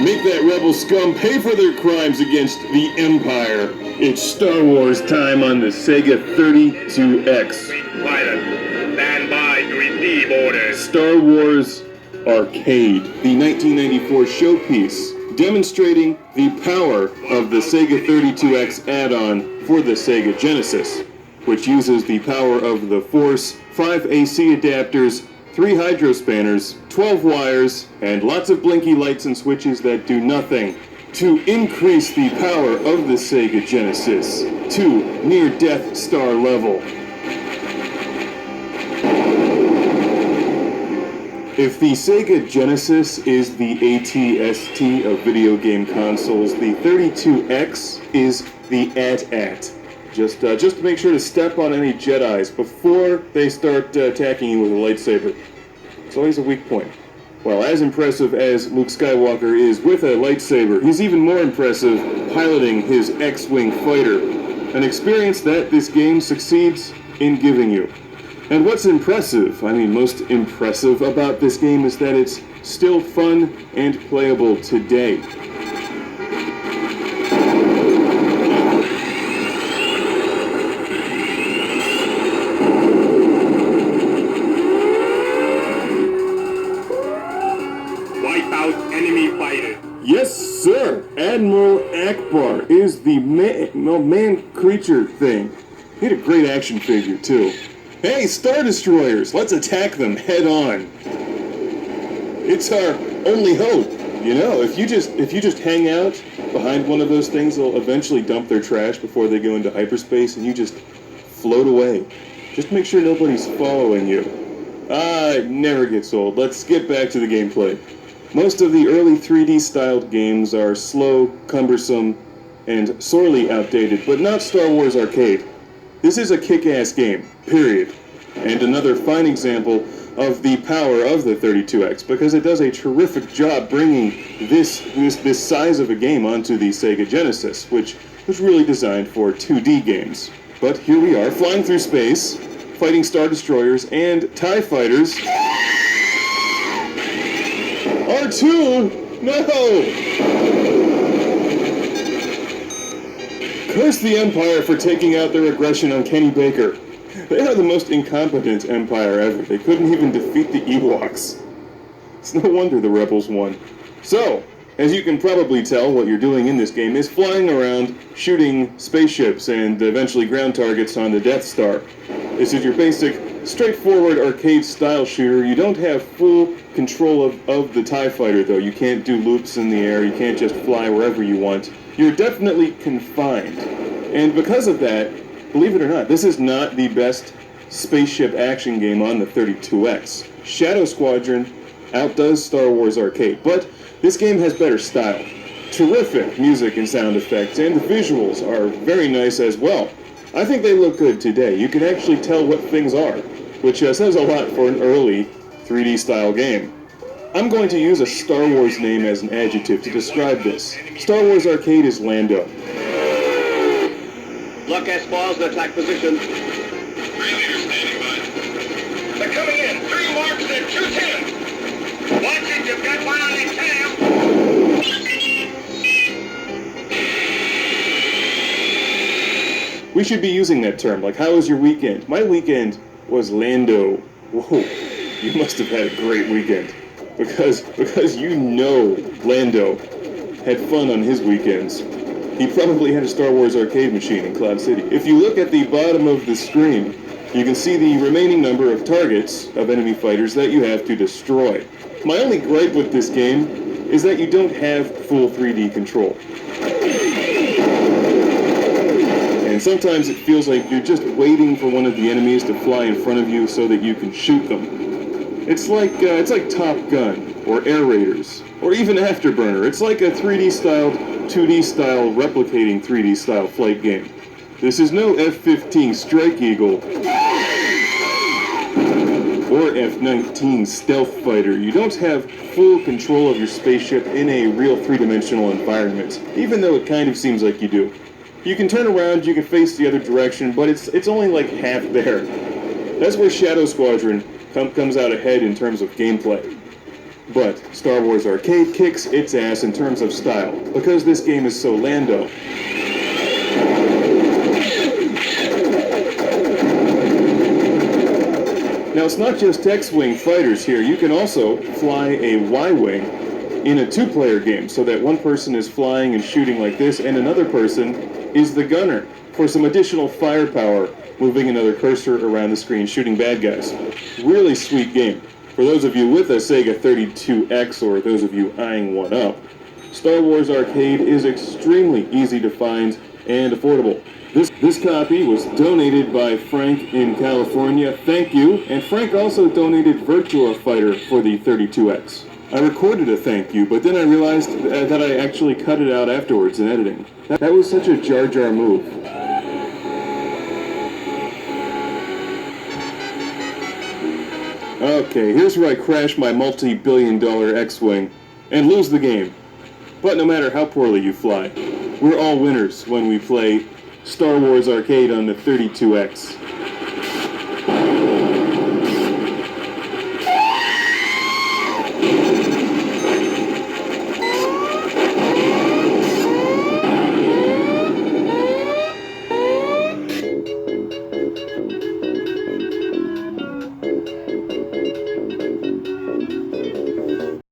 Make that rebel scum pay for their crimes against the Empire. It's Star Wars time on the Sega 32X. Pilot, stand by to receive orders. Star Wars Arcade, the 1994 showpiece demonstrating the power of the Sega 32X add-on for the Sega Genesis, which uses the power of the Force, 5 AC adapters, 3 hydro spanners, 12 wires, and lots of blinky lights and switches that do nothing to increase the power of the Sega Genesis to near Death Star level. If the Sega Genesis is the AT-ST of video game consoles, the 32X is the AT-AT. Just to make sure to step on any Jedis before they start attacking you with a lightsaber. It's always a weak point. Well, as impressive as Luke Skywalker is with a lightsaber, he's even more impressive piloting his X-Wing fighter, an experience that this game succeeds in giving you. And what's impressive, most impressive about this game is that it's still fun and playable today. Yes, sir! Admiral Akbar is the man-creature thing. He had a great action figure, too. Hey, Star Destroyers! Let's attack them head-on. It's our only hope. You know, if you just hang out behind one of those things, they'll eventually dump their trash before they go into hyperspace, and you just float away. Just make sure nobody's following you. It never gets old. Let's get back to the gameplay. Most of the early 3D-styled games are slow, cumbersome, and sorely outdated, but not Star Wars Arcade. This is a kick-ass game, period. And another fine example of the power of the 32X, because it does a terrific job bringing this size of a game onto the Sega Genesis, which was really designed for 2D games. But here we are, flying through space, fighting Star Destroyers and TIE Fighters. R2? No! Curse the Empire for taking out their aggression on Kenny Baker. They are the most incompetent Empire ever. They couldn't even defeat the Ewoks. It's no wonder the Rebels won. So, as you can probably tell, what you're doing in this game is flying around, shooting spaceships and eventually ground targets on the Death Star. This is your basic, straightforward arcade-style shooter. You don't have full control of the TIE Fighter, though. You can't do loops in the air. You can't just fly wherever you want. You're definitely confined. And because of that, believe it or not, this is not the best spaceship action game on the 32X. Shadow Squadron outdoes Star Wars Arcade, but this game has better style. Terrific music and sound effects, and the visuals are very nice as well. I think they look good today. You can actually tell what things are, which says a lot for an early 3D-style game. I'm going to use a Star Wars name as an adjective to describe this. Star Wars Arcade is Lando. Block S-balls in attack position. Leader standing by. They're coming in. 3 marks at 210. Watch it, you've got one on your tail. We should be using that term, like, how was your weekend? My weekend was Lando. Whoa, you must have had a great weekend. Because you know Lando had fun on his weekends. He probably had a Star Wars arcade machine in Cloud City. If you look at the bottom of the screen, you can see the remaining number of targets of enemy fighters that you have to destroy. My only gripe with this game is that you don't have full 3D control. And sometimes it feels like you're just waiting for one of the enemies to fly in front of you so that you can shoot them. It's like Top Gun, or Air Raiders, or even Afterburner. It's like a 3D-styled, 2D-style, replicating 3D-style flight game. This is no F-15 Strike Eagle or F-19 Stealth Fighter. You don't have full control of your spaceship in a real three-dimensional environment, even though it kind of seems like you do. You can turn around, you can face the other direction, but it's only like half there. That's where Shadow Squadron comes out ahead in terms of gameplay. But Star Wars Arcade kicks its ass in terms of style, because this game is so Lando. Now, it's not just X-Wing fighters here. You can also fly a Y-Wing in a two-player game, so that one person is flying and shooting like this, and another person is the gunner for some additional firepower, moving another cursor around the screen, shooting bad guys. Really sweet game. For those of you with a Sega 32X, or those of you eyeing one up, Star Wars Arcade is extremely easy to find and affordable. This copy was donated by Frank in California. Thank you. And Frank also donated Virtua Fighter for the 32X. I recorded a thank you, but then I realized that I actually cut it out afterwards in editing. That was such a Jar Jar move. Okay, here's where I crash my multi-billion-dollar X-Wing and lose the game. But no matter how poorly you fly, we're all winners when we play Star Wars Arcade on the 32X.